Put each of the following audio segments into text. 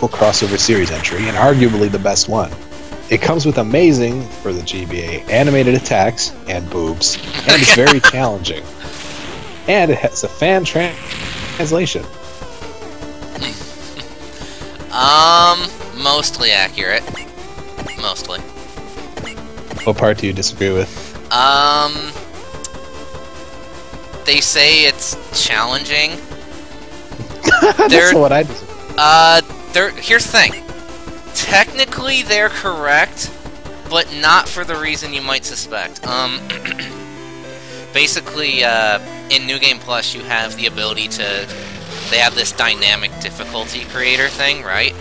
powerful crossover series entry, and arguably the best one. It comes with amazing, for the GBA, animated attacks and boobs, and it's very challenging. And it has a fan translation. Mostly accurate. Mostly. What part do you disagree with? They say it's challenging. That's what I disagree. Here's the thing. Technically, they're correct, but not for the reason you might suspect. Basically, in New Game Plus, you have the ability to... They have this dynamic difficulty creator thing, right?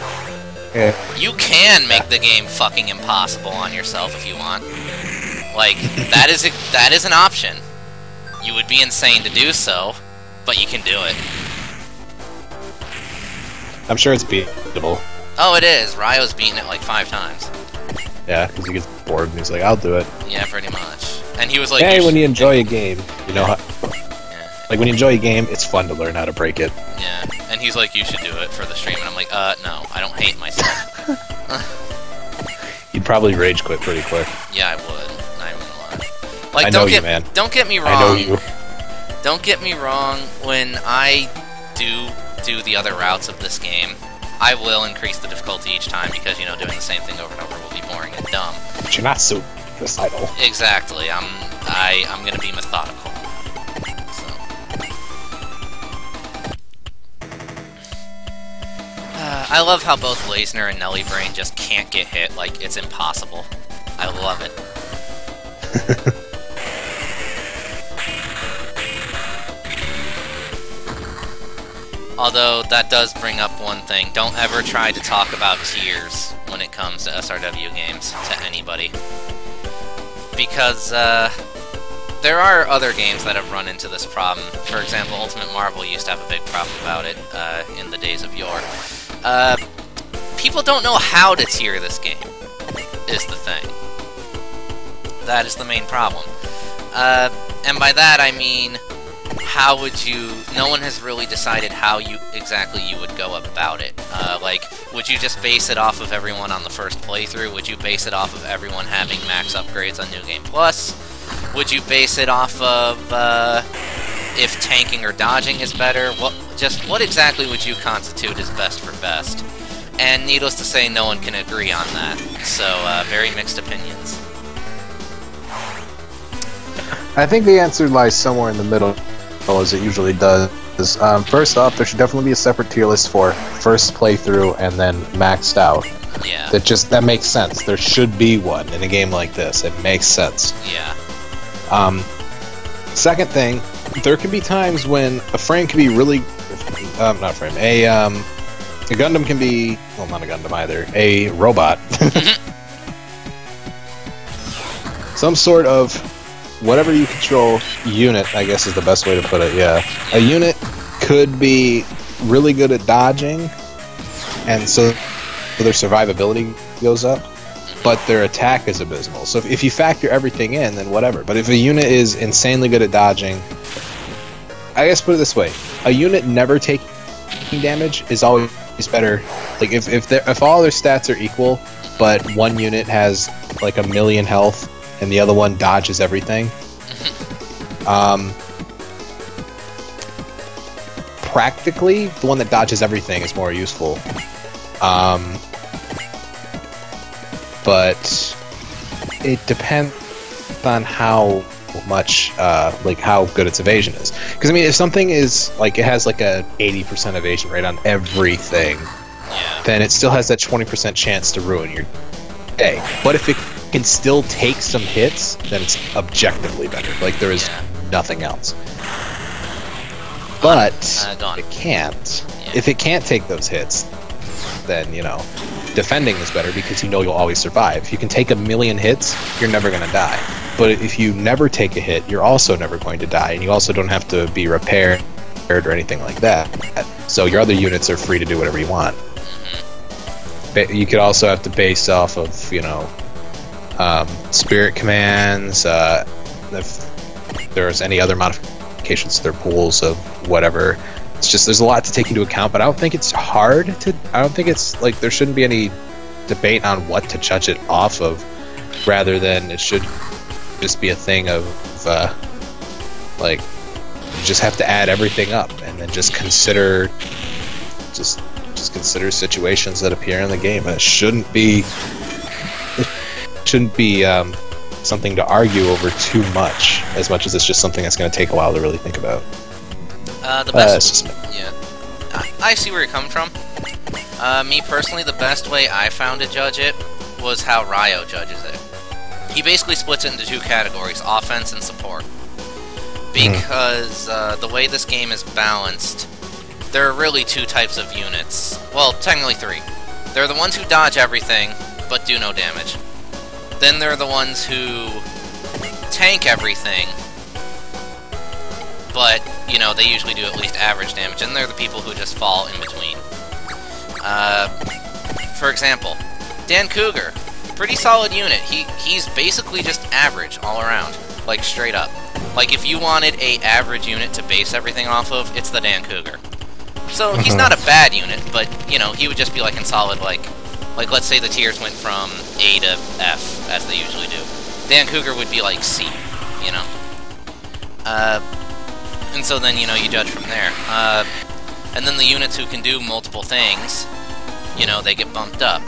Yeah. You can make the game fucking impossible on yourself if you want. Like, that is an option. You would be insane to do so, but you can do it. I'm sure it's beatable. Oh, it is. Ryo's beaten it like 5 times. Yeah, because he gets bored and he's like, I'll do it. Yeah, pretty much. And he was like... Hey, when you enjoy a game, you know how... Yeah. Like, when you enjoy a game, it's fun to learn how to break it. Yeah, and he's like, you should do it for the stream, and I'm like, no, I don't hate myself. You'd probably rage quit pretty quick. Yeah, I would. Not even gonna lie. Like, I know you, man. Don't get me wrong. I know you. Don't get me wrong, when I do the other routes of this game, I will increase the difficulty each time, because, you know, doing the same thing over and over will be boring and dumb. But you're not suicidal. Exactly. I'm gonna be methodical. So. I love how both Lasner and Nelly Brain just can't get hit, like, it's impossible. I love it. Although, that does bring up one thing. Don't ever try to talk about tiers when it comes to SRW games to anybody. Because, there are other games that have run into this problem. For example, Ultimate Marvel used to have a big problem about it, in the days of yore. People don't know how to tier this game, is the thing. That is the main problem. And by that I mean, how would you... No one has really decided how exactly you would go about it. Like, would you just base it off of everyone on the first playthrough? Would you base it off of everyone having max upgrades on New Game Plus? Would you base it off of, if tanking or dodging is better? What exactly would you constitute as best for best? And needless to say, no one can agree on that. So, very mixed opinions. I think the answer lies somewhere in the middle, as it usually does. First off, there should definitely be a separate tier list for first playthrough and then maxed out. Yeah. That makes sense. There should be one in a game like this. It makes sense. Yeah. Second thing, there can be times when a frame can be really... not a frame. A Gundam can be... Well, not a Gundam either. A robot. Some sort of... Whatever you control unit, I guess is the best way to put it, yeah. A unit could be really good at dodging, and so their survivability goes up, but their attack is abysmal. So if you factor everything in, then whatever. But if a unit is insanely good at dodging... I guess put it this way. A unit never taking damage is always better. Like, if all their stats are equal, but one unit has, like, 1,000,000 health, and the other one dodges everything. Practically, the one that dodges everything is more useful. But it depends on how much, like, how good its evasion is. Because, I mean, if something is, like, it has, like, a 80% evasion rate on everything, then it still has that 20% chance to ruin your day. But if it can still take some hits, then it's objectively better. Like, there is nothing else. But it can't. Yeah. If it can't take those hits, then, you know, defending is better because you know you'll always survive. If you can take 1,000,000 hits, you're never going to die. But if you never take a hit, you're also never going to die, and you also don't have to be repaired or anything like that. So your other units are free to do whatever you want. You could also have to base off of, you know, spirit commands, if there's any other modifications to their pools of whatever, it's just there's a lot to take into account, but I don't think it's hard to. I don't think it's like there shouldn't be any debate on what to judge it off of, rather than it should just be a thing of like you just have to add everything up and then just consider just consider situations that appear in the game. It shouldn't be something to argue over too much as it's just something that's going to take a while to really think about. The best, yeah, I see where you're coming from. Me personally, the best way I found to judge it was how Ryo judges it. He basically splits it into two categories, offense and support. Because the way this game is balanced, there are really two types of units. Well, technically three. There are the ones who dodge everything, but do no damage. Then there are the ones who tank everything, but, you know, they usually do at least average damage, and they're the people who just fall in between. For example, Dan Cougar, pretty solid unit. He's basically just average all around, like straight up. Like if you wanted a average unit to base everything off of, it's the Dan Cougar. So he's not a bad unit, but you know he would just be like in solid like let's say the tiers went from A to F as they usually do. Dan Cougar would be like C, you know. And so then you know you judge from there. And then the units who can do multiple things, you know, they get bumped up.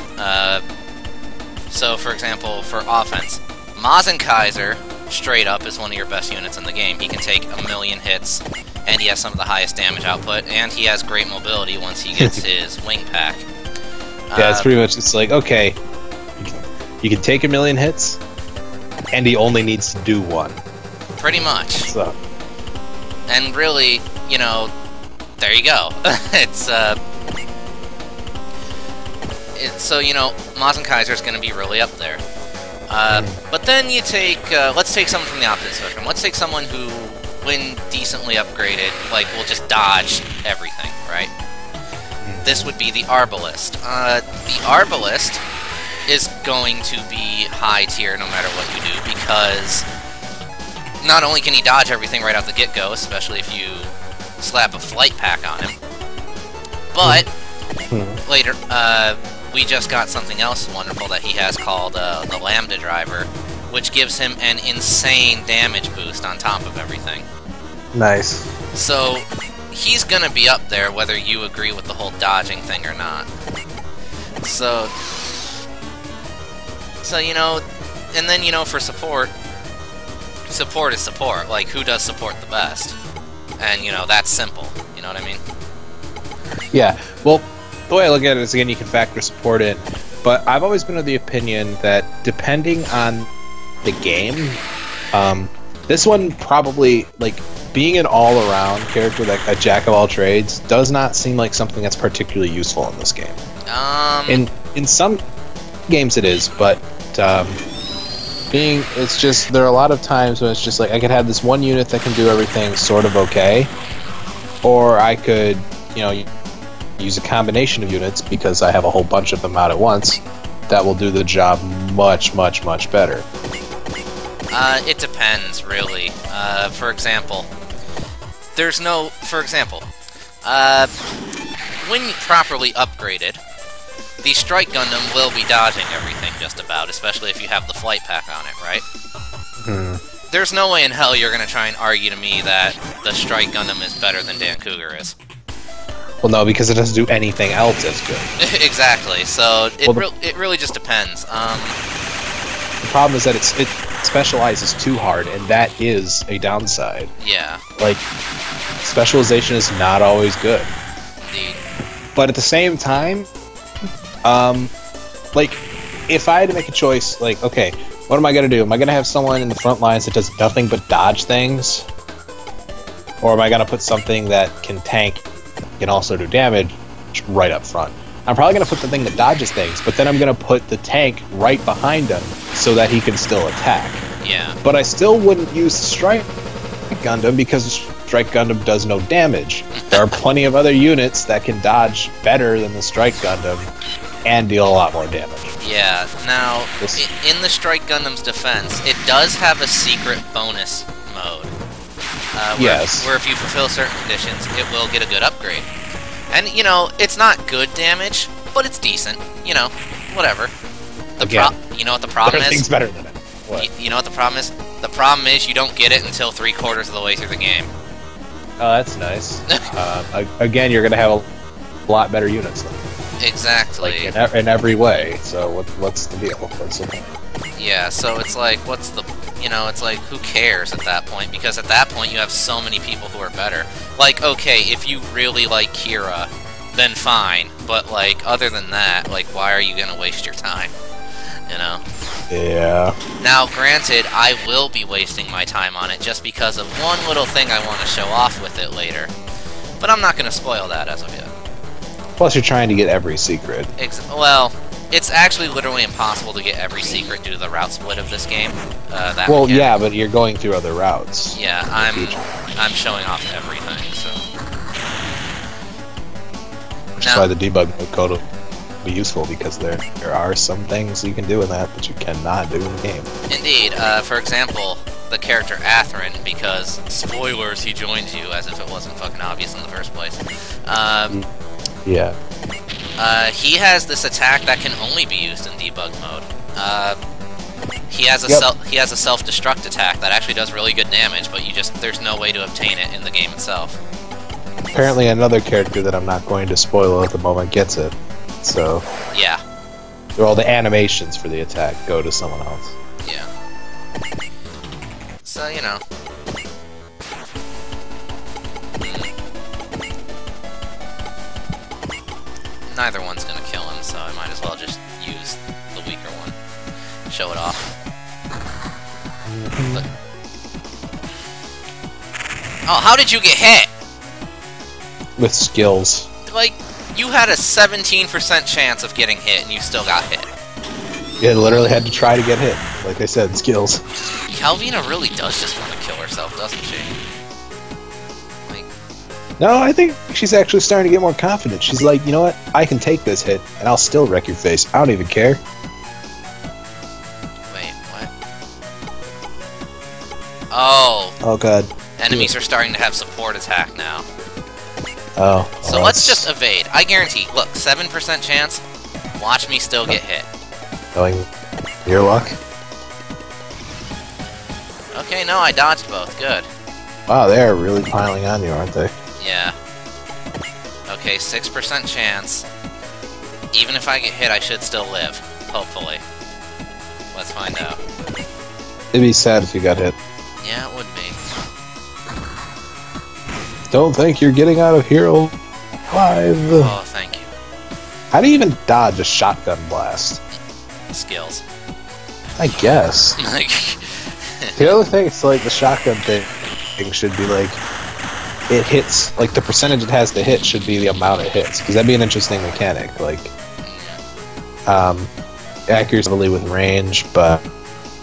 So, for example, for offense, Kaiser, straight up, is one of your best units in the game. He can take 1,000,000 hits, and he has some of the highest damage output, and he has great mobility once he gets his wing pack. Yeah, it's pretty much, it's like, okay, you can take 1,000,000 hits, and he only needs to do one. Pretty much. So. And really, you know, there you go. So, you know, Kaiser's going to be really up there. But then you take, let's take someone from the opposite spectrum. Let's take someone who, when decently upgraded, like, will just dodge everything, right? This would be the Arbalist. The Arbalist is going to be high tier no matter what you do, because not only can he dodge everything right out the get-go, especially if you slap a flight pack on him, but later, we just got something else wonderful that he has called the Lambda Driver, which gives him an insane damage boost on top of everything. Nice. So, he's gonna be up there whether you agree with the whole dodging thing or not. So you know, and then, you know, for support is support. Like, who does support the best? And, you know, that's simple. You know what I mean? Yeah. Well, the way I look at it is, again, you can factor support in, but I've always been of the opinion that depending on the game, this one probably, like, being an all-around character, like a jack-of-all-trades, does not seem like something that's particularly useful in this game. In some games it is, but it's just, there are a lot of times when it's just like, I could have this one unit that can do everything sort of okay, or I could, you know, use a combination of units because I have a whole bunch of them out at once that will do the job much, much, much better. It depends, really. For example, when properly upgraded, the Strike Gundam will be dodging everything just about, especially if you have the flight pack on it, right? There's no way in hell you're going to try and argue to me that the Strike Gundam is better than Dan Cougar is. Well, no, because it doesn't do anything else as good. Exactly, so it really just depends. The problem is that it specializes too hard, and that is a downside. Yeah. Like, specialization is not always good. Indeed. But at the same time, like, if I had to make a choice, like, okay, what am I going to do? Am I going to have someone in the front lines that does nothing but dodge things? Or am I going to put something that can tank, can also do damage right up front? I'm probably going to put the thing that dodges things, but then I'm going to put the tank right behind him so that he can still attack. Yeah. But I still wouldn't use Strike Gundam because Strike Gundam does no damage. There are plenty of other units that can dodge better than the Strike Gundam and deal a lot more damage. Yeah, now, in the Strike Gundam's defense, it does have a secret bonus mode. Yes. Where if you fulfill certain conditions, it will get a good upgrade. And, you know, it's not good damage, but it's decent. You know, whatever. You know what the problem is? Things better than it. What? You know what the problem is? The problem is you don't get it until 3/4 of the way through the game. Oh, that's nice. Again, you're going to have a lot better units then. Exactly. Like in every way. So what's the deal? What's the point? Yeah, so it's like, what's the... You know, it's like, who cares at that point? Because at that point, you have so many people who are better. Like, okay, if you really like Kira, then fine. But, like, other than that, like, why are you gonna waste your time? You know? Yeah. Now, granted, I will be wasting my time on it just because of one little thing I want to show off with it later. But I'm not gonna spoil that as of yet. Plus, you're trying to get every secret. Well... It's actually literally impossible to get every secret due to the route split of this game. Well, yeah, but you're going through other routes. Yeah, I'm showing off everything, so... Which is why the debug code will be useful, because there are some things you can do in that you cannot do in the game. Indeed. For example, the character Atherin, because, spoilers, he joins you, as if it wasn't fucking obvious in the first place. Yeah. He has this attack that can only be used in debug mode. He has a self-destruct attack that actually does really good damage, but there's no way to obtain it in the game itself. Apparently another character that I'm not going to spoil at the moment gets it. So yeah. All the animations for the attack go to someone else. Yeah. So, you know. Neither one's gonna kill him, so I might as well just use the weaker one. Show it off. Look. Oh, how did you get hit? With skills. Like, you had a 17% chance of getting hit, and you still got hit. You literally had to try to get hit. Like I said, skills. Calvina really does just want to kill herself, doesn't she? No, I think she's actually starting to get more confident. She's like, you know what? I can take this hit, and I'll still wreck your face. I don't even care. Wait, what? Oh. Oh, God. Enemies are starting to have support attack now. Oh. So let's just evade. I guarantee. Look, 7% chance. Watch me still get hit. Going your luck? Okay, no, I dodged both. Good. Wow, they're really piling on you, aren't they? Yeah. Okay, 6% chance. Even if I get hit, I should still live. Hopefully. Let's find out. It'd be sad if you got hit. Yeah, it would be. Don't think you're getting out of here alive. Oh, thank you. How do you even dodge a shotgun blast? Skills. I guess. The other thing is, like, the shotgun thing should be like, it hits, like, the percentage it has to hit should be the amount it hits, because that'd be an interesting mechanic. Like, accuracy with range, but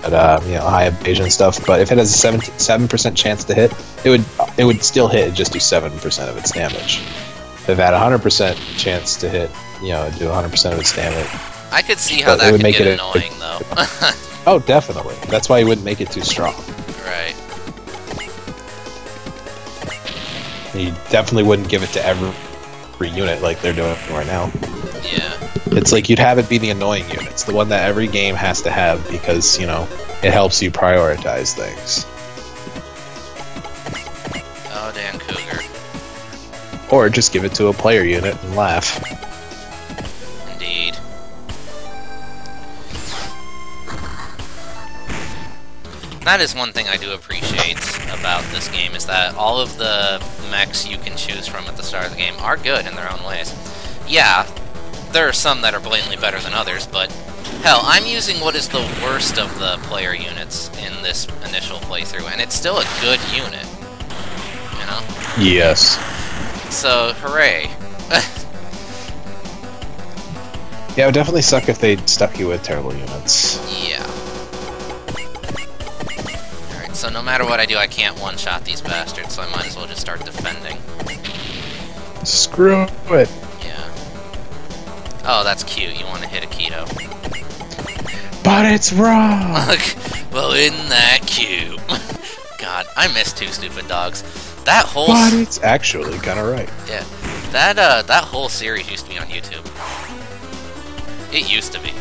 you know, high evasion stuff. But if it has a 7% chance to hit, it would still hit, just do 7% of its damage. If it had a 100% chance to hit, you know, it'd do 100% of its damage. I could see how that could get annoying, though. Oh, definitely. That's why you wouldn't make it too strong. Right. You definitely wouldn't give it to every unit like they're doing right now. Yeah. It's like you'd have it be the annoying units, the one that every game has to have because, you know, it helps you prioritize things. Oh, Dan Cougar. Or just give it to a player unit and laugh. Indeed. That is one thing I do appreciate about this game, is that all of the mechs you can choose from at the start of the game are good in their own ways. Yeah, there are some that are blatantly better than others, but hell, I'm using what is the worst of the player units in this initial playthrough, and it's still a good unit, you know? Yes. So, hooray. Yeah, it would definitely suck if they stuck you with terrible units. Yeah. Alright, so no matter what I do, I can't one-shot these bastards, so I might as well just start defending. Screw it. Yeah. Oh, that's cute. You want to hit a keto. But it's wrong! Well, isn't that cute? God, God, I miss Two Stupid Dogs. That whole... But it's actually kind of right. Yeah. That whole series used to be on YouTube. It used to be.